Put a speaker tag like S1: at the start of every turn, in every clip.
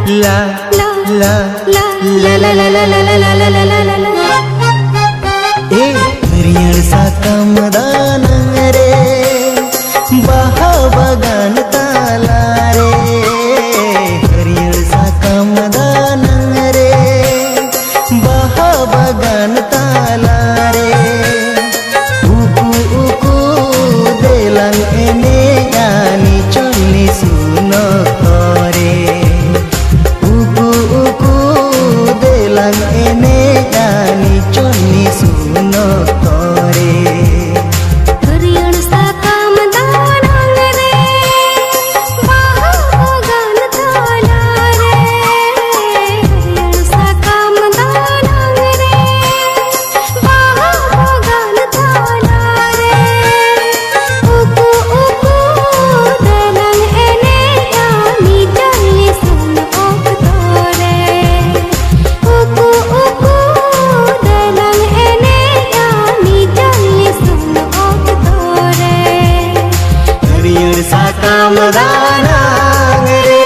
S1: la la la la la la la la la la la la la la. हरियर साकम दानंग रे बाहा बागान ताला रे हरियर साकम दानंग रे बाहा बागान ताला रे उकू उकू देlang ene yani choli suno करे उकू उकू देlang ene yani choli suno दानंग रे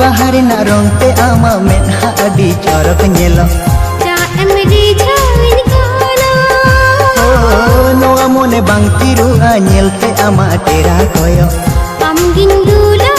S1: बाहर ना रोंगते आमा में हादी चौरक नेलो
S2: जा एमडी छाइन कोलो
S1: नो आमोने बांग तिरु आ नेलते आमा तेरा कोयो
S2: am gindulo